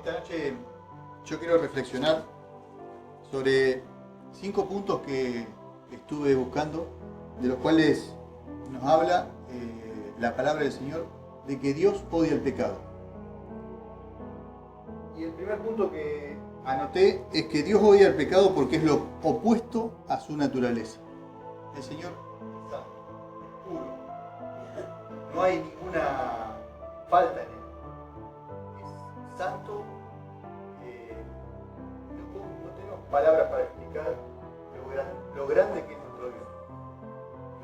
Esta noche yo quiero reflexionar sobre 5 puntos que estuve buscando, de los cuales nos habla la palabra del Señor, de que Dios odia el pecado. Y el primer punto que anoté es que Dios odia el pecado porque es lo opuesto a su naturaleza. El Señor es santo, es puro, no hay ninguna falta en él. Es santo. No tenemos palabras para explicar lo grande que es nuestro Dios,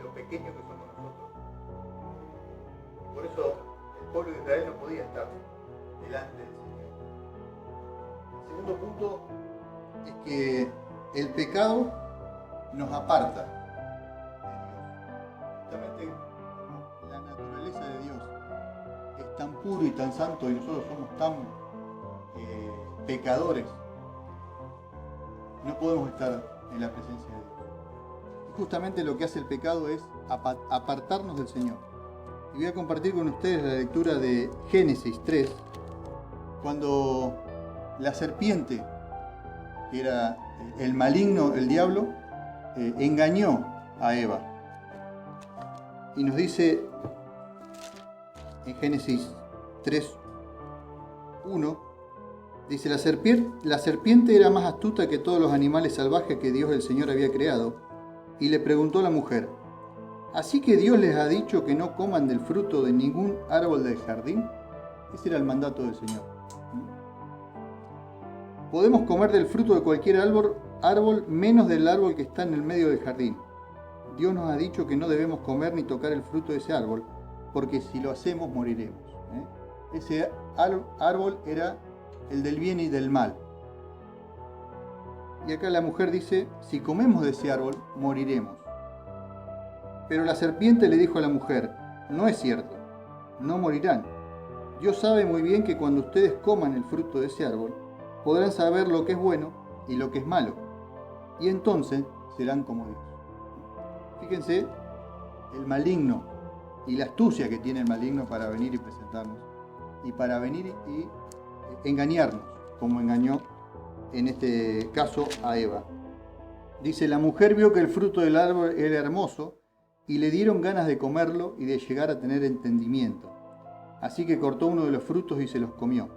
lo pequeño que somos nosotros. Por eso el pueblo de Israel no podía estar delante del Señor. El segundo punto es que el pecado nos aparta de Dios. Justamente como la naturaleza de Dios es tan puro y tan santo y nosotros somos tan pecadores, no podemos estar en la presencia de Dios. Y justamente lo que hace el pecado es apartarnos del Señor. Y voy a compartir con ustedes la lectura de Génesis 3, cuando la serpiente, que era el maligno, el diablo, engañó a Eva. Y nos dice en Génesis 3:1, dice: la serpiente era más astuta que todos los animales salvajes que Dios el Señor había creado, y le preguntó a la mujer: ¿así que Dios les ha dicho que no coman del fruto de ningún árbol del jardín? Ese era el mandato del Señor. Podemos comer del fruto de cualquier árbol menos del árbol que está en el medio del jardín. Dios nos ha dicho que no debemos comer ni tocar el fruto de ese árbol, porque si lo hacemos moriremos. Ese árbol era el del bien y del mal. Y acá la mujer dice: si comemos de ese árbol, moriremos. Pero la serpiente le dijo a la mujer: no es cierto, no morirán. Dios sabe muy bien que cuando ustedes coman el fruto de ese árbol, podrán saber lo que es bueno y lo que es malo, y entonces serán como Dios. Fíjense el maligno y la astucia que tiene el maligno para venir y presentarnos, y para venir y engañarnos, como engañó en este caso a Eva. Dice: la mujer vio que el fruto del árbol era hermoso, y le dieron ganas de comerlo y de llegar a tener entendimiento. Así que cortó uno de los frutos y se los comió.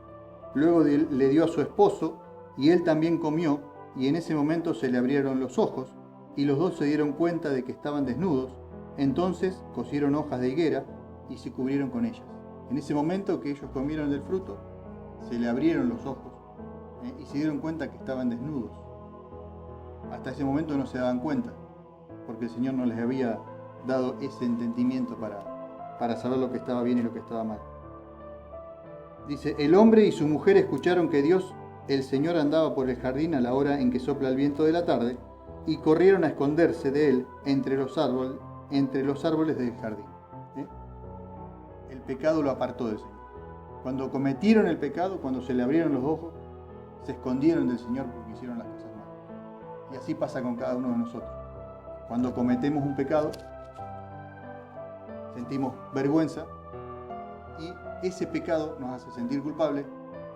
Luego le dio a su esposo, y él también comió, y en ese momento se le abrieron los ojos, y los dos se dieron cuenta de que estaban desnudos. Entonces cosieron hojas de higuera y se cubrieron con ellas. En ese momento que ellos comieron del fruto, se le abrieron los ojos y se dieron cuenta que estaban desnudos. Hasta ese momento no se daban cuenta, porque el Señor no les había dado ese entendimiento para saber lo que estaba bien y lo que estaba mal. Dice: el hombre y su mujer escucharon que Dios, el Señor, andaba por el jardín a la hora en que sopla el viento de la tarde, y corrieron a esconderse de él entre los árboles del jardín. El pecado lo apartó del Señor. Cuando cometieron el pecado, cuando se le abrieron los ojos, se escondieron del Señor porque hicieron las cosas mal. Y así pasa con cada uno de nosotros. Cuando cometemos un pecado, sentimos vergüenza, y ese pecado nos hace sentir culpable,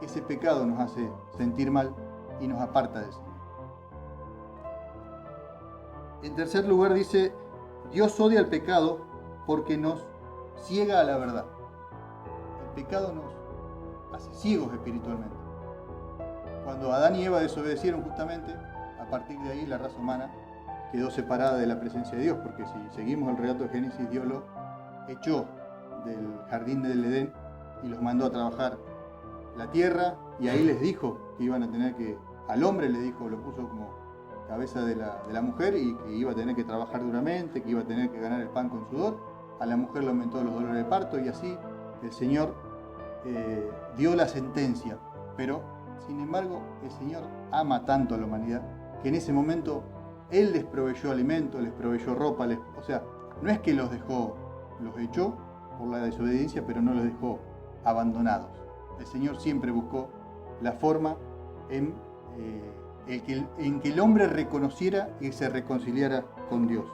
ese pecado nos hace sentir mal y nos aparta del Señor. En tercer lugar dice: Dios odia el pecado porque nos ciega a la verdad. El pecado nos hace ciegos espiritualmente. Cuando Adán y Eva desobedecieron, justamente, a partir de ahí la raza humana quedó separada de la presencia de Dios, porque si seguimos el relato de Génesis, Dios los echó del jardín del Edén y los mandó a trabajar la tierra, y ahí les dijo que iban a tener que, al hombre le dijo, lo puso como cabeza de la mujer, y que iba a tener que trabajar duramente, que iba a tener que ganar el pan con sudor. A la mujer le aumentó los dolores de parto, y así el Señor dio la sentencia. Pero sin embargo el Señor ama tanto a la humanidad que en ese momento Él les proveyó alimento, les proveyó ropa, o sea, no es que los echó por la desobediencia, pero no los dejó abandonados. El Señor siempre buscó la forma en que el hombre reconociera y se reconciliara con Dios.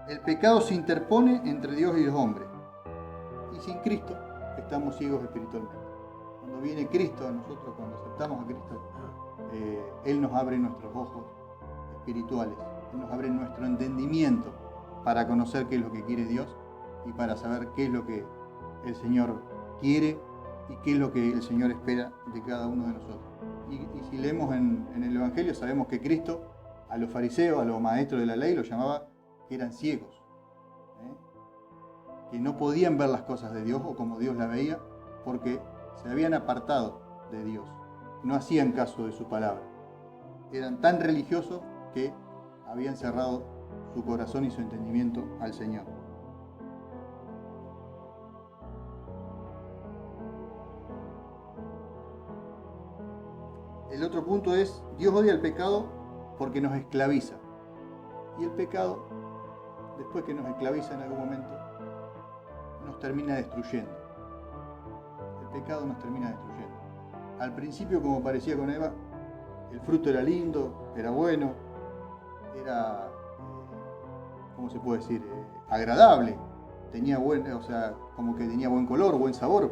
El pecado se interpone entre Dios y los hombres, y sin Cristo estamos ciegos espiritualmente. Cuando viene Cristo a nosotros, cuando aceptamos a Cristo, Él nos abre nuestros ojos espirituales, Él nos abre nuestro entendimiento para conocer qué es lo que quiere Dios y para saber qué es lo que el Señor quiere y qué es lo que el Señor espera de cada uno de nosotros. Y si leemos en el Evangelio, sabemos que Cristo a los fariseos, a los maestros de la ley, los llamaba que eran ciegos, que no podían ver las cosas de Dios o como Dios las veía, porque se habían apartado de Dios, no hacían caso de su palabra. Eran tan religiosos que habían cerrado su corazón y su entendimiento al Señor. El otro punto es, Dios odia el pecado porque nos esclaviza. Y el pecado, después que nos esclaviza en algún momento, nos termina destruyendo. El pecado nos termina destruyendo. Al principio, como parecía con Eva, el fruto era lindo, era bueno, era, ¿cómo se puede decir? Agradable. Tenía como que tenía buen color, buen sabor.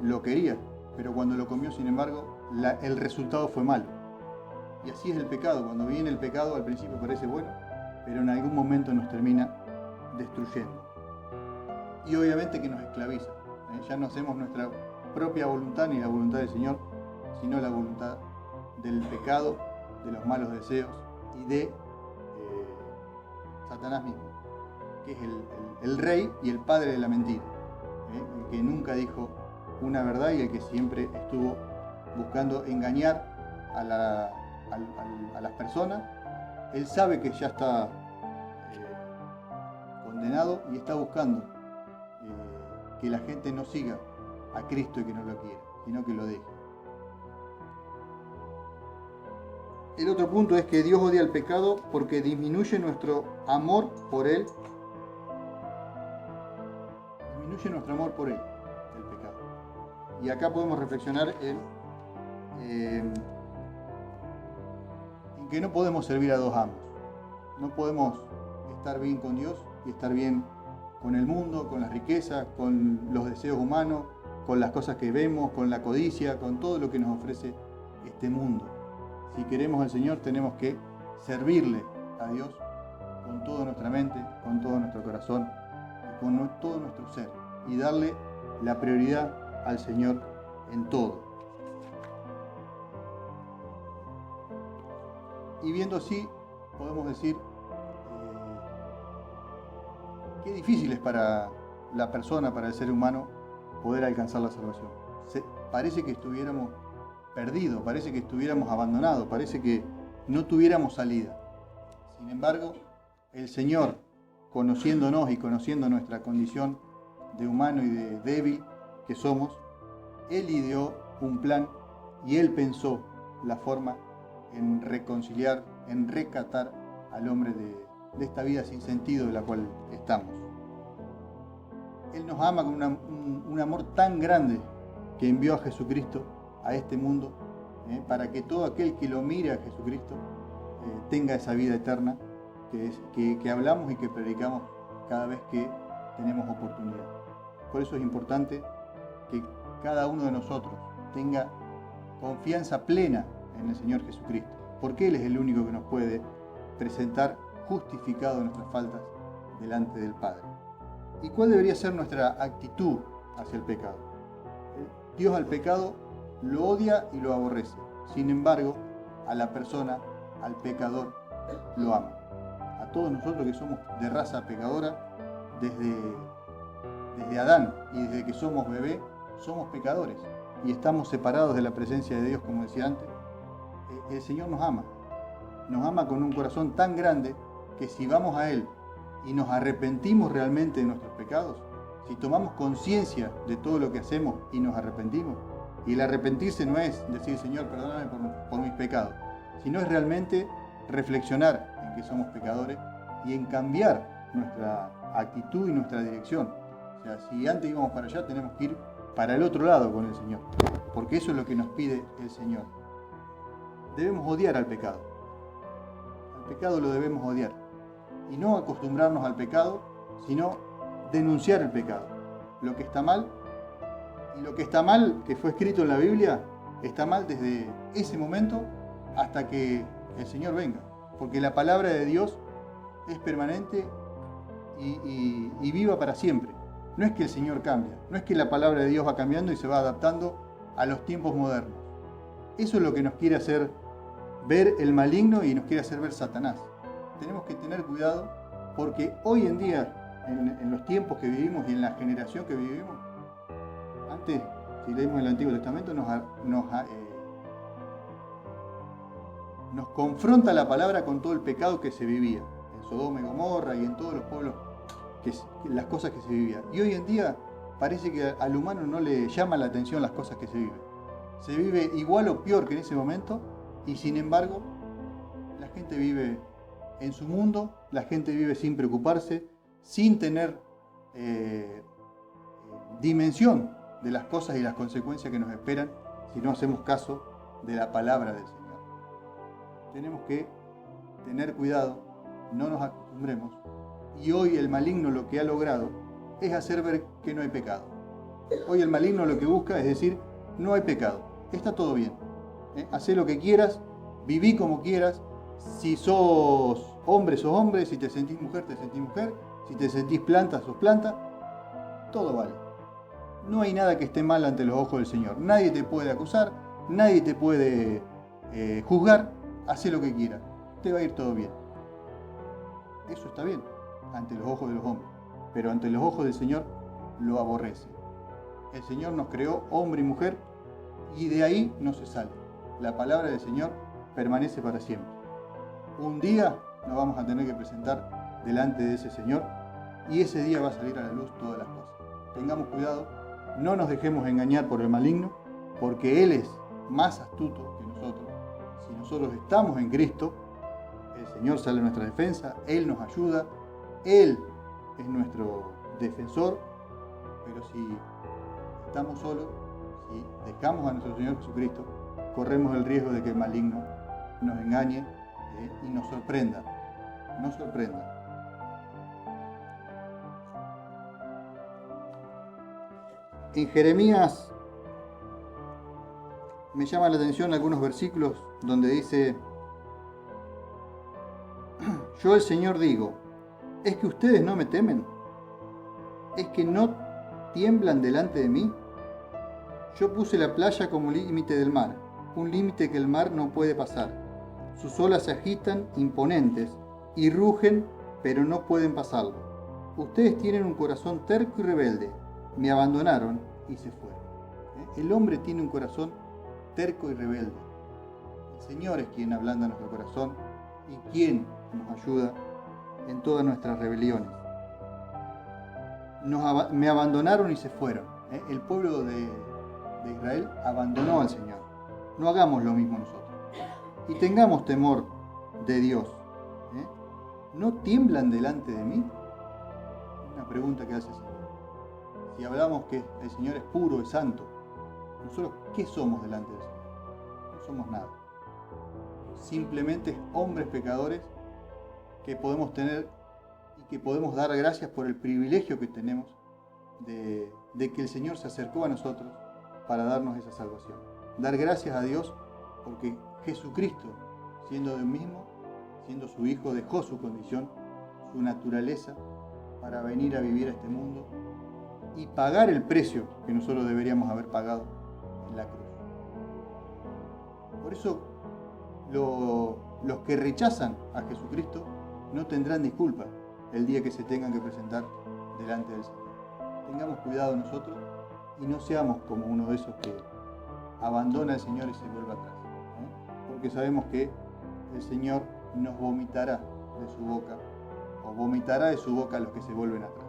Lo quería. Pero cuando lo comió, sin embargo, el resultado fue malo. Y así es el pecado. Cuando viene el pecado, al principio parece bueno, pero en algún momento nos termina destruyendo. Y obviamente que nos esclaviza. Ya no hacemos nuestra propia voluntad ni la voluntad del Señor, sino la voluntad del pecado, de los malos deseos y de Satanás mismo, que es el rey y el padre de la mentira, el que nunca dijo una verdad y el que siempre estuvo buscando engañar a las personas. Él sabe que ya está condenado y está buscando que la gente no siga a Cristo y que no lo quiera, sino que lo deje. El otro punto es que Dios odia el pecado porque disminuye nuestro amor por Él. Disminuye nuestro amor por Él, el pecado. Y acá podemos reflexionar en que no podemos servir a dos amos. No podemos estar bien con Dios y estar bien con el mundo, con las riquezas, con los deseos humanos, con las cosas que vemos, con la codicia, con todo lo que nos ofrece este mundo. Si queremos al Señor, tenemos que servirle a Dios con toda nuestra mente, con todo nuestro corazón, con todo nuestro ser, y darle la prioridad al Señor en todo. Y viendo así, podemos decir qué difícil es para la persona, para el ser humano, poder alcanzar la salvación. Parece que estuviéramos perdidos, parece que estuviéramos abandonados, parece que no tuviéramos salida. Sin embargo, el Señor, conociéndonos y conociendo nuestra condición de humano y de débil que somos, Él ideó un plan y Él pensó la forma en reconciliar, en rescatar al hombre de esta vida sin sentido de la cual estamos. Él nos ama con un amor tan grande que envió a Jesucristo a este mundo para que todo aquel que lo mire a Jesucristo tenga esa vida eterna que hablamos y que predicamos cada vez que tenemos oportunidad. Por eso es importante que cada uno de nosotros tenga confianza plena en el Señor Jesucristo, porque Él es el único que nos puede presentar justificado de nuestras faltas delante del Padre. ¿Y cuál debería ser nuestra actitud hacia el pecado? Dios al pecado lo odia y lo aborrece. Sin embargo, a la persona, al pecador, lo ama. A todos nosotros que somos de raza pecadora, desde Adán y desde que somos bebé, somos pecadores y estamos separados de la presencia de Dios, como decía antes. El Señor nos ama con un corazón tan grande que si vamos a Él y nos arrepentimos realmente de nuestros pecados, si tomamos conciencia de todo lo que hacemos y nos arrepentimos, y el arrepentirse no es decir, Señor, perdóname por mis pecados, sino es realmente reflexionar en que somos pecadores y en cambiar nuestra actitud y nuestra dirección. O sea, si antes íbamos para allá, tenemos que ir para el otro lado con el Señor, porque eso es lo que nos pide el Señor. Debemos odiar al pecado. Al pecado lo debemos odiar. Y no acostumbrarnos al pecado, sino denunciar el pecado. Lo que está mal, Y lo que está mal, que fue escrito en la Biblia, está mal desde ese momento hasta que el Señor venga. Porque la palabra de Dios es permanente y viva para siempre. No es que el Señor cambia, no es que la palabra de Dios va cambiando y se va adaptando a los tiempos modernos. Eso es lo que nos quiere hacer ver el maligno y nos quiere hacer ver Satanás. Tenemos que tener cuidado porque hoy en día, en los tiempos que vivimos y en la generación que vivimos, antes, si leemos el Antiguo Testamento, nos confronta la palabra con todo el pecado que se vivía en Sodoma y Gomorra y en todos los pueblos, las cosas que se vivían. Y hoy en día parece que al humano no le llama la atención las cosas que se viven. Se vive igual o peor que en ese momento y sin embargo la gente vive en su mundo, la gente vive sin preocuparse, sin tener dimensión de las cosas y las consecuencias que nos esperan si no hacemos caso de la palabra del Señor. Tenemos que tener cuidado, no nos acostumbremos. Y hoy el maligno lo que ha logrado es hacer ver que no hay pecado. Hoy el maligno lo que busca es decir, no hay pecado, está todo bien. Hacé lo que quieras, viví como quieras. Si sos hombre, si te sentís mujer, si te sentís planta, sos planta, todo vale. No hay nada que esté mal ante los ojos del Señor. Nadie te puede acusar, nadie te puede juzgar. Hacé lo que quieras, te va a ir todo bien. Eso está bien ante los ojos de los hombres, pero ante los ojos del Señor lo aborrece. El Señor nos creó hombre y mujer y de ahí no se sale. La palabra del Señor permanece para siempre. Un día nos vamos a tener que presentar delante de ese Señor y ese día va a salir a la luz todas las cosas. Tengamos cuidado, no nos dejemos engañar por el maligno, porque Él es más astuto que nosotros. Si nosotros estamos en Cristo, el Señor sale a nuestra defensa, Él nos ayuda, Él es nuestro defensor, pero si estamos solos, si dejamos a nuestro Señor Jesucristo, corremos el riesgo de que el maligno nos engañe y nos sorprenda. En Jeremías me llama la atención algunos versículos donde dice: yo el Señor digo, ¿es que ustedes no me temen? ¿Es que no tiemblan delante de mí? Yo puse la playa como límite del mar, un límite que el mar no puede pasar. Sus olas se agitan imponentes y rugen, pero no pueden pasarlo. Ustedes tienen un corazón terco y rebelde, me abandonaron y se fueron. El hombre tiene un corazón terco y rebelde. El Señor es quien ablanda nuestro corazón y quien nos ayuda en todas nuestras rebeliones. Me abandonaron y se fueron. El pueblo de Israel abandonó al Señor. No hagamos lo mismo nosotros. Y tengamos temor de Dios. ¿No tiemblan delante de mí? Una pregunta que hace el Señor. Si hablamos que el Señor es puro, es santo, ¿nosotros qué somos delante del Señor? No somos nada. Simplemente hombres pecadores que podemos tener y que podemos dar gracias por el privilegio que tenemos de que el Señor se acercó a nosotros para darnos esa salvación. Dar gracias a Dios porque Jesucristo, siendo Dios mismo, siendo su Hijo, dejó su condición, su naturaleza, para venir a vivir a este mundo y pagar el precio que nosotros deberíamos haber pagado en la cruz. Por eso los que rechazan a Jesucristo no tendrán disculpa el día que se tengan que presentar delante del Señor. Tengamos cuidado nosotros y no seamos como uno de esos que abandona al Señor y se vuelve atrás. Porque sabemos que el Señor nos vomitará de su boca, o vomitará de su boca a los que se vuelven atrás.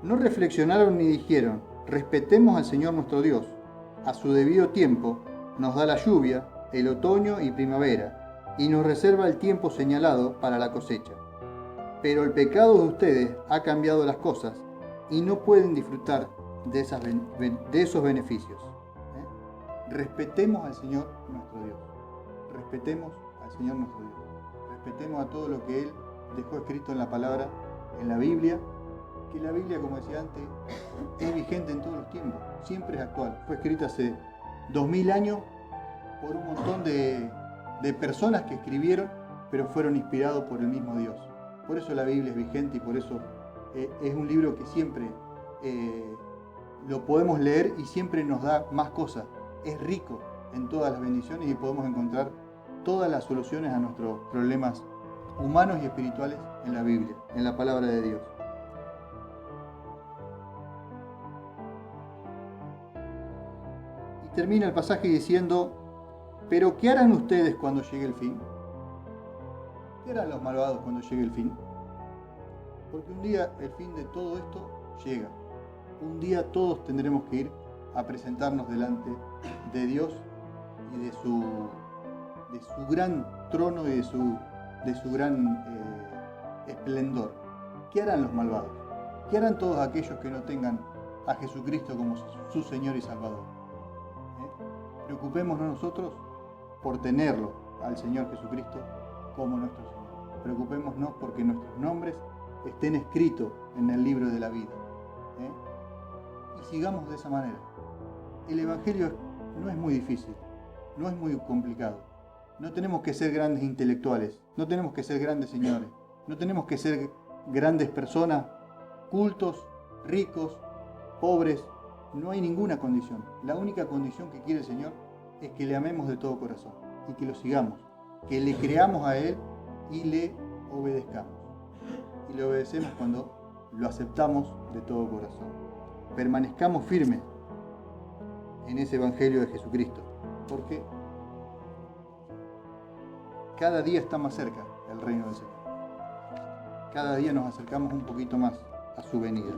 No reflexionaron ni dijeron, respetemos al Señor nuestro Dios. A su debido tiempo nos da la lluvia, el otoño y primavera, y nos reserva el tiempo señalado para la cosecha. Pero el pecado de ustedes ha cambiado las cosas y no pueden disfrutar de esos beneficios. Respetemos al Señor nuestro Dios. Respetemos al Señor nuestro Dios. Respetemos a todo lo que Él dejó escrito en la palabra en la Biblia, que la Biblia, como decía antes, es vigente en todos los tiempos, siempre es actual. Fue escrita hace 2000 años por un montón de personas que escribieron, pero fueron inspirados por el mismo Dios. Por eso la Biblia es vigente y por eso es un libro que siempre lo podemos leer y siempre nos da más cosas. Es rico en todas las bendiciones y podemos encontrar todas las soluciones a nuestros problemas humanos y espirituales en la Biblia, en la palabra de Dios. Y termina el pasaje diciendo: ¿pero qué harán ustedes cuando llegue el fin? ¿Qué harán los malvados cuando llegue el fin? Porque un día el fin de todo esto llega. Un día todos tendremos que ir a presentarnos delante de Dios y de su gran trono y de su gran esplendor. ¿Qué harán los malvados? ¿Qué harán todos aquellos que no tengan a Jesucristo como su Señor y Salvador? Preocupémonos nosotros por tenerlo al Señor Jesucristo como nuestro Señor. Preocupémonos porque nuestros nombres estén escritos en el libro de la vida. Y sigamos de esa manera. El Evangelio no es muy difícil, no es muy complicado. No tenemos que ser grandes intelectuales, no tenemos que ser grandes señores, no tenemos que ser grandes personas, cultos, ricos, pobres. No hay ninguna condición. La única condición que quiere el Señor es que le amemos de todo corazón y que lo sigamos, que le creamos a Él y le obedezcamos. Y le obedecemos cuando lo aceptamos de todo corazón. Permanezcamos firmes en ese Evangelio de Jesucristo, porque cada día está más cerca el reino del Señor. Cada día nos acercamos un poquito más a su venida.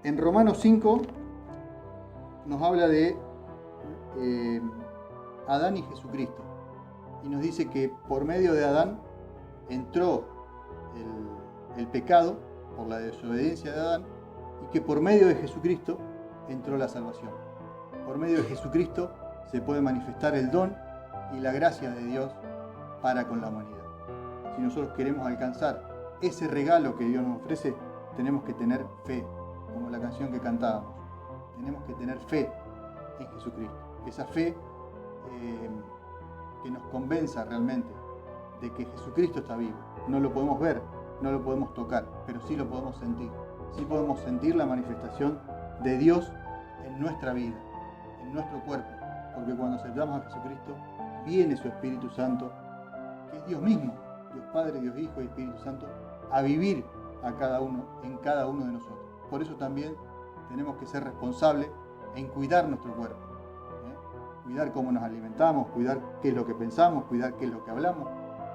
En Romanos 5 nos habla de Adán y Jesucristo. Y nos dice que por medio de Adán entró el pecado, por la desobediencia de Adán, y que por medio de Jesucristo entró la salvación. Por medio de Jesucristo se puede manifestar el don y la gracia de Dios para con la humanidad. Si nosotros queremos alcanzar ese regalo que Dios nos ofrece, tenemos que tener fe, como la canción que cantábamos. Tenemos que tener fe en Jesucristo. Esa fe que nos convenza realmente de que Jesucristo está vivo. No lo podemos ver, no lo podemos tocar, pero sí lo podemos sentir. Sí podemos sentir la manifestación de Dios en nuestra vida, en nuestro cuerpo. Porque cuando aceptamos a Jesucristo, viene su Espíritu Santo, que es Dios mismo, Dios Padre, Dios Hijo y Espíritu Santo, a vivir en cada uno de nosotros. Por eso también tenemos que ser responsables en cuidar nuestro cuerpo. Cuidar cómo nos alimentamos, cuidar qué es lo que pensamos, cuidar qué es lo que hablamos,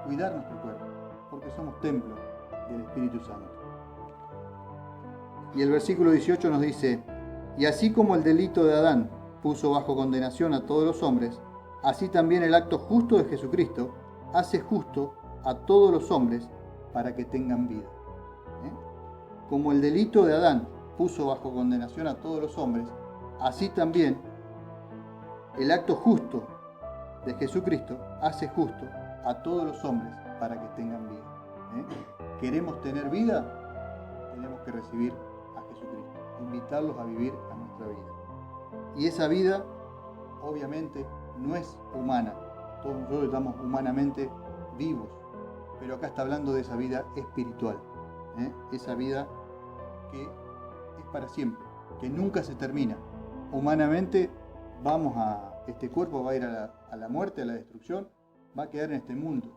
cuidar nuestro cuerpo, porque somos templo del Espíritu Santo. Y el versículo 18 nos dice: y así como el delito de Adán puso bajo condenación a todos los hombres, así también el acto justo de Jesucristo hace justo a todos los hombres para que tengan vida. Como el delito de Adán puso bajo condenación a todos los hombres, así también el acto justo de Jesucristo hace justo a todos los hombres para que tengan vida. ¿Queremos tener vida? Tenemos que recibir a Jesucristo, invitarlos a vivir a nuestra vida. Y esa vida, obviamente, no es humana. Todos nosotros estamos humanamente vivos, pero acá está hablando de esa vida espiritual. Esa vida que es para siempre, que nunca se termina. Humanamente este cuerpo va a ir a la muerte, a la destrucción, va a quedar en este mundo.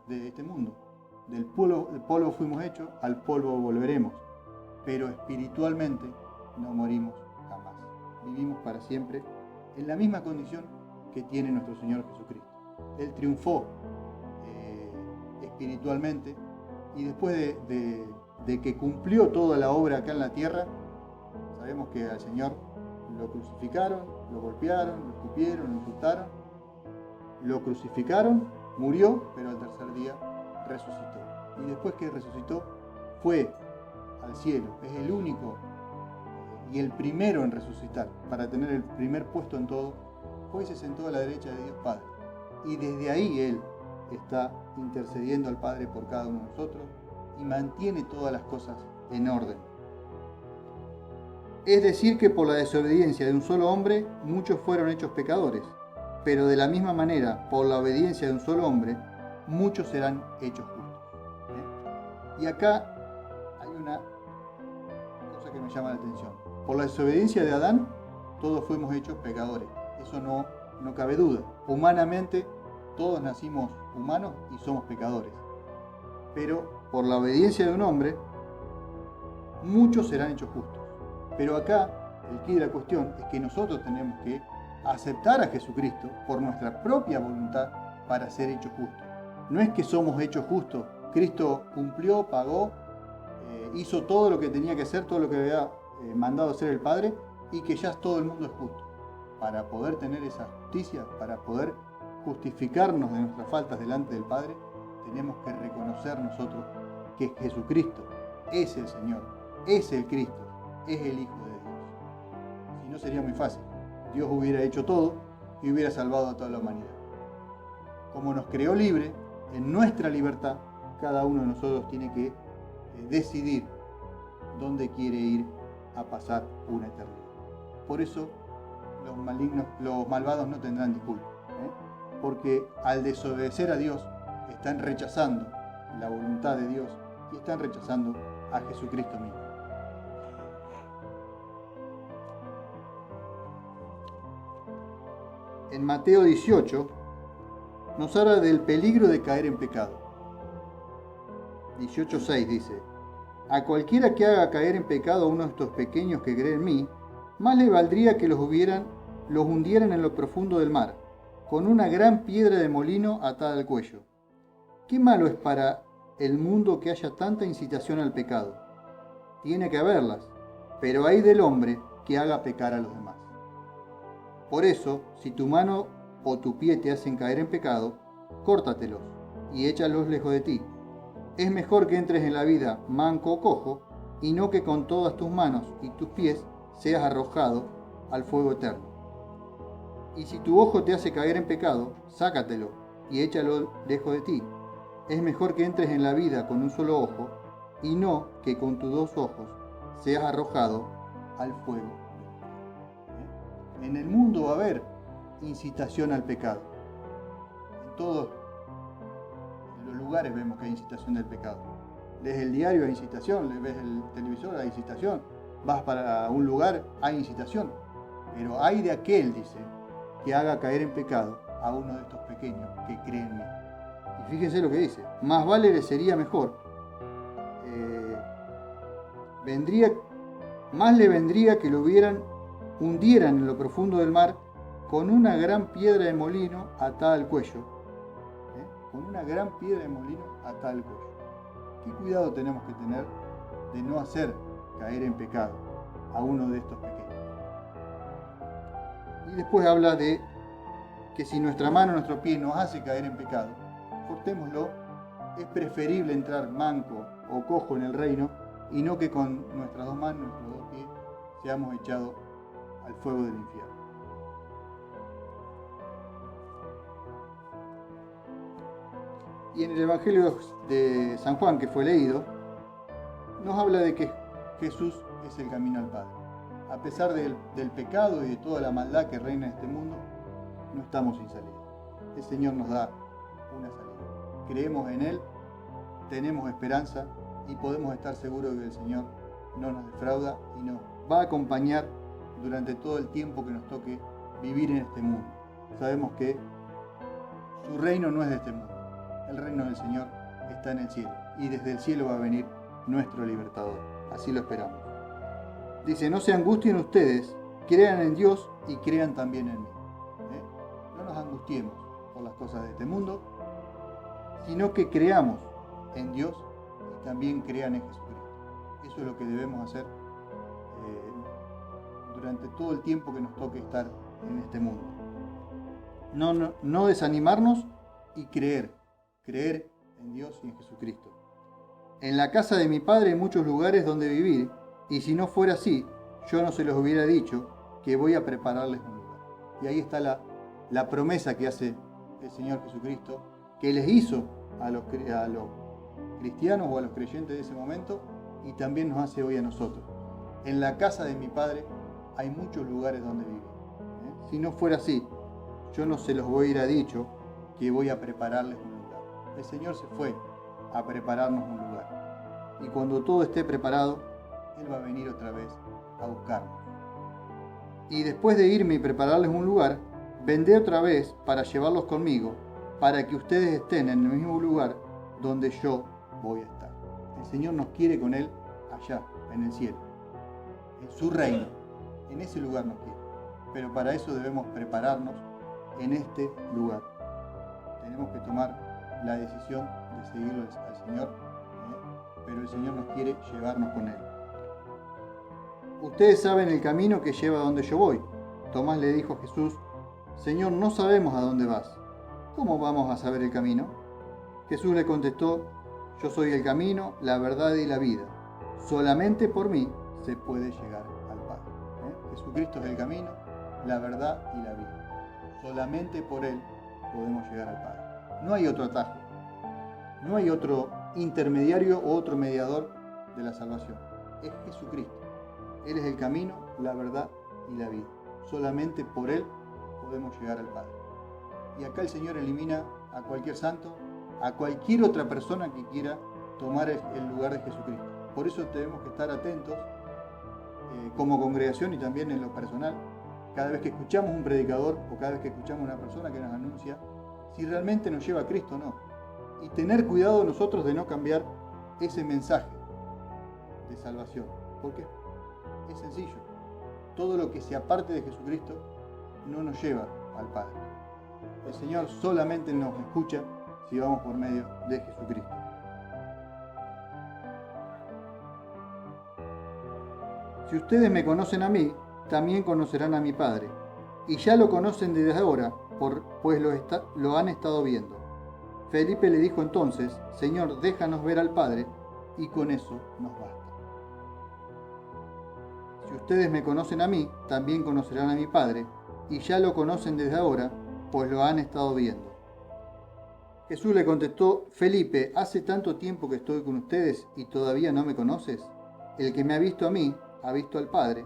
Del polvo fuimos hechos, al polvo volveremos. Pero espiritualmente no morimos jamás. Vivimos para siempre en la misma condición que tiene nuestro Señor Jesucristo. Él triunfó espiritualmente y después de que cumplió toda la obra acá en la tierra, sabemos que al Señor lo crucificaron, lo golpearon, lo escupieron, lo insultaron, lo crucificaron, murió, pero al tercer día resucitó. Y después que resucitó, fue al cielo. Es el único y el primero en resucitar, para tener el primer puesto en todo. Fue y se sentó a la derecha de Dios Padre. Y desde ahí Él está intercediendo al Padre por cada uno de nosotros y mantiene todas las cosas en orden. Es decir, que por la desobediencia de un solo hombre, muchos fueron hechos pecadores, pero de la misma manera, por la obediencia de un solo hombre, muchos serán hechos justos. Y acá hay una cosa que me llama la atención. Por la desobediencia de Adán, todos fuimos hechos pecadores. Eso no cabe duda. Humanamente, todos nacimos humanos y somos pecadores. Pero por la obediencia de un hombre, muchos serán hechos justos. Pero acá, el quid de la cuestión es que nosotros tenemos que aceptar a Jesucristo por nuestra propia voluntad para ser hechos justos. No es que somos hechos justos. Cristo cumplió, pagó, hizo todo lo que tenía que hacer, todo lo que había mandado hacer el Padre, y que ya todo el mundo es justo. Para poder tener esa justicia, para poder justificarnos de nuestras faltas delante del Padre, tenemos que reconocer nosotros que Jesucristo es el Señor, es el Cristo, es el Hijo de Dios. Si no, sería muy fácil. Dios hubiera hecho todo y hubiera salvado a toda la humanidad. Como nos creó libre, en nuestra libertad, cada uno de nosotros tiene que decidir dónde quiere ir a pasar una eternidad. Por eso los malvados no tendrán disculpa, porque al desobedecer a Dios están rechazando la voluntad de Dios y están rechazando a Jesucristo mismo. En Mateo 18 nos habla del peligro de caer en pecado. 18:6 dice: a cualquiera que haga caer en pecado a uno de estos pequeños que creen en mí, más le valdría que los hundieran en lo profundo del mar, con una gran piedra de molino atada al cuello. ¿Qué malo es para el mundo que haya tanta incitación al pecado? Tiene que haberlas, pero hay del hombre que haga pecar a los demás. Por eso, si tu mano o tu pie te hacen caer en pecado, córtatelos y échalos lejos de ti. Es mejor que entres en la vida manco o cojo, y no que con todas tus manos y tus pies seas arrojado al fuego eterno. Y si tu ojo te hace caer en pecado, sácatelo y échalo lejos de ti. Es mejor que entres en la vida con un solo ojo, y no que con tus dos ojos seas arrojado al fuego. En el mundo va a haber incitación al pecado. En todos los lugares vemos que hay incitación del pecado. Lees el diario, hay incitación, ves el televisor, hay incitación. Vas para un lugar, hay incitación. Pero hay de aquel, dice, que haga caer en pecado a uno de estos pequeños que creen en mí. Y fíjense lo que dice: más vale le sería mejor. Más le vendría que lo hundieran en lo profundo del mar con una gran piedra de molino atada al cuello. Con una gran piedra de molino atada al cuello. ¿Qué cuidado tenemos que tener de no hacer caer en pecado a uno de estos pequeños? Y después habla de que si nuestra mano o nuestro pie nos hace caer en pecado, cortémoslo. Es preferible entrar manco o cojo en el reino y no que con nuestras dos manos, nuestros dos pies, seamos echados al fuego del infierno. Y en el Evangelio de San Juan, que fue leído, nos habla de que Jesús es el camino al Padre. A pesar del pecado y de toda la maldad que reina en este mundo, no estamos sin salida. El Señor nos da una salida. Creemos en Él, tenemos esperanza y podemos estar seguros de que el Señor no nos defrauda y nos va a acompañar durante todo el tiempo que nos toque vivir en este mundo. Sabemos que su reino no es de este mundo. El reino del Señor está en el cielo y desde el cielo va a venir nuestro libertador. Así lo esperamos. Dice: no se angustien ustedes, crean en Dios y crean también en mí. No nos angustiemos por las cosas de este mundo, sino que creamos en Dios y también crean en Jesucristo. Eso es lo que debemos hacer durante todo el tiempo que nos toque estar en este mundo. No desanimarnos y creer en Dios y en Jesucristo. En la casa de mi Padre hay muchos lugares donde vivir, y si no fuera así, yo no se los hubiera dicho que voy a prepararles un lugar. Y ahí está la promesa que hace el Señor Jesucristo que les hizo a los cristianos o a los creyentes de ese momento y también nos hace hoy a nosotros. En la casa de mi Padre hay muchos lugares donde vivir. Si no fuera así, yo no se los hubiera dicho que voy a prepararles un lugar. El Señor se fue a prepararnos un lugar. Y cuando todo esté preparado, Él va a venir otra vez a buscarnos. Y después de irme y prepararles un lugar, vendré otra vez para llevarlos conmigo, para que ustedes estén en el mismo lugar donde yo voy a estar. El Señor nos quiere con Él allá, en el cielo, en su reino. En ese lugar nos quiere. Pero para eso debemos prepararnos en este lugar. Tenemos que tomar la decisión de seguirlo al Señor, pero el Señor nos quiere llevarnos con Él. Ustedes saben el camino que lleva a donde yo voy. Tomás le dijo a Jesús: Señor, no sabemos a dónde vas. ¿Cómo vamos a saber el camino? Jesús le contestó: Yo soy el camino, la verdad y la vida. Solamente por mí se puede llegar al Padre. Jesucristo es el camino, la verdad y la vida. Solamente por Él podemos llegar al Padre. No hay otro atajo. No hay otro intermediario o otro mediador de la salvación. Es Jesucristo. Él es el camino, la verdad y la vida. Solamente por Él podemos llegar al Padre. Y acá el Señor elimina a cualquier santo, a cualquier otra persona que quiera tomar el lugar de Jesucristo. Por eso tenemos que estar atentos como congregación y también en lo personal, cada vez que escuchamos un predicador o cada vez que escuchamos una persona que nos anuncia, si realmente nos lleva a Cristo o no. Y tener cuidado nosotros de no cambiar ese mensaje de salvación. Porque es sencillo. Todo lo que se aparte de Jesucristo no nos lleva al Padre. El Señor solamente nos escucha si vamos por medio de Jesucristo. Si ustedes me conocen a mí, también conocerán a mi Padre. Y ya lo conocen desde ahora, pues lo han estado viendo. Felipe le dijo entonces: Señor, déjanos ver al Padre, y con eso nos basta. Si ustedes me conocen a mí, también conocerán a mi Padre, y ya lo conocen desde ahora, pues lo han estado viendo. Jesús le contestó: Felipe, ¿hace tanto tiempo que estoy con ustedes y todavía no me conoces? El que me ha visto a mí, ha visto al Padre.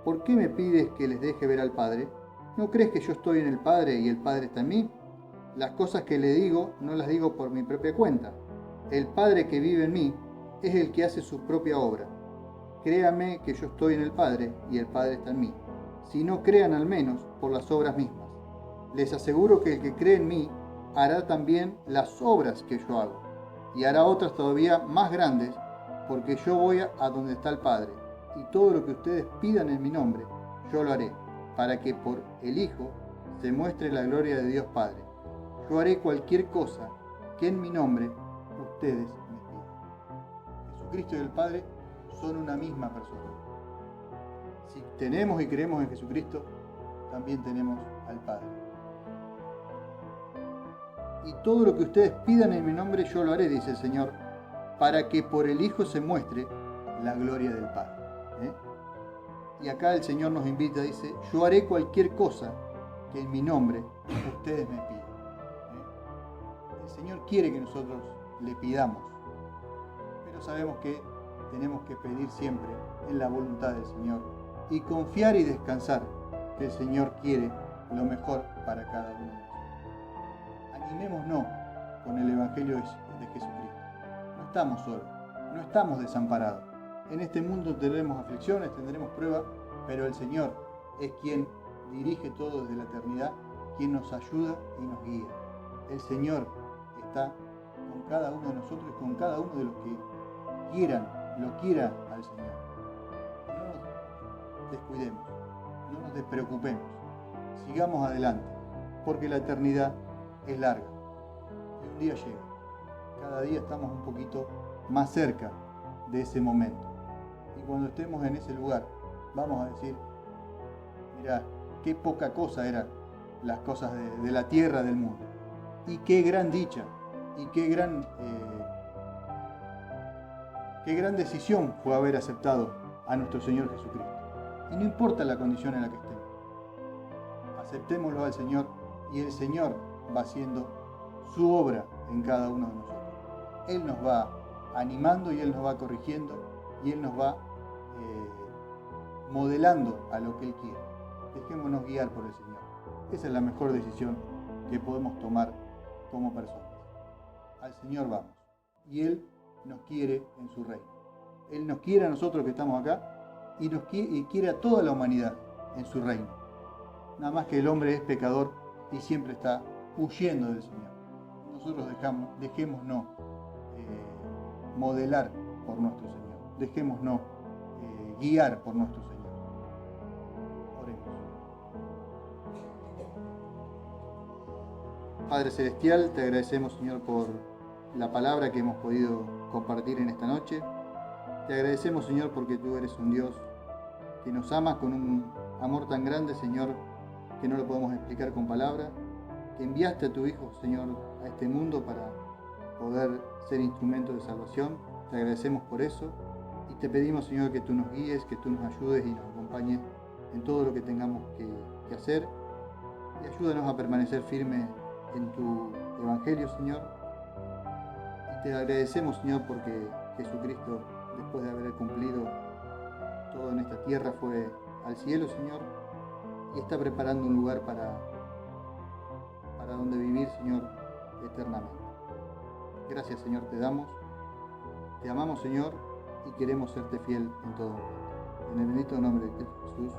¿Por qué me pides que les deje ver al Padre? ¿No crees que yo estoy en el Padre y el Padre está en mí? Las cosas que le digo no las digo por mi propia cuenta. El Padre que vive en mí es el que hace su propia obra. Créanme que yo estoy en el Padre y el Padre está en mí. Si no, crean al menos por las obras mismas. Les aseguro que el que cree en mí hará también las obras que yo hago, y hará otras todavía más grandes, porque yo voy a donde está el Padre, y todo lo que ustedes pidan en mi nombre, yo lo haré, para que por el Hijo se muestre la gloria de Dios Padre. Yo haré cualquier cosa que en mi nombre ustedes me pidan. Jesucristo y el Padre son una misma persona. Si tenemos y creemos en Jesucristo, también tenemos al Padre. Y todo lo que ustedes pidan en mi nombre, yo lo haré, dice el Señor, para que por el Hijo se muestre la gloria del Padre. Y acá el Señor nos invita, dice: yo haré cualquier cosa que en mi nombre ustedes me pidan. El Señor quiere que nosotros le pidamos, pero sabemos que tenemos que pedir siempre en la voluntad del Señor y confiar y descansar que el Señor quiere lo mejor para cada uno de nosotros. Animémonos con el Evangelio de Jesucristo. No estamos solos, no estamos desamparados. En este mundo tendremos aflicciones, tendremos pruebas, pero el Señor es quien dirige todo desde la eternidad, quien nos ayuda y nos guía. El Señor está con cada uno de nosotros y con cada uno de los que lo quiera al Señor. No nos descuidemos, no nos despreocupemos, sigamos adelante, porque la eternidad es larga y un día llega. Cada día estamos un poquito más cerca de ese momento. Y cuando estemos en ese lugar, vamos a decir: mirá, qué poca cosa eran las cosas de la tierra, del mundo. Y qué gran dicha, y qué gran decisión fue haber aceptado a nuestro Señor Jesucristo. Y no importa la condición en la que estemos, aceptémoslo al Señor y el Señor va haciendo su obra en cada uno de nosotros. Él nos va animando y Él nos va corrigiendo y Él nos va modelando a lo que Él quiere. Dejémonos guiar por el Señor. Esa es la mejor decisión que podemos tomar como personas. Al Señor vamos. Y Él nos quiere en su reino. Él nos quiere a nosotros que estamos acá y quiere a toda la humanidad en su reino. Nada más que el hombre es pecador y siempre está huyendo del Señor. Nosotros dejémonos modelar por nuestro Señor. Dejémonos guiar por nuestro Señor. Oremos. Padre Celestial, te agradecemos, Señor, por la palabra que hemos podido compartir en esta noche. Te agradecemos, Señor, porque tú eres un Dios que nos amas con un amor tan grande, Señor, que no lo podemos explicar con palabras, que enviaste a tu Hijo, Señor, a este mundo para poder ser instrumento de salvación. Te agradecemos por eso y te pedimos, Señor, que tú nos guíes, que tú nos ayudes y nos acompañes en todo lo que tengamos que hacer y ayúdanos a permanecer firmes en tu Evangelio, Señor. Y te agradecemos, Señor, porque Jesucristo, después de haber cumplido todo en esta tierra, fue al cielo, Señor, y está preparando un lugar para donde vivir, Señor, eternamente. Gracias, Señor, te damos. Te amamos, Señor, y queremos serte fiel en todo momento. En el bendito nombre de Jesús.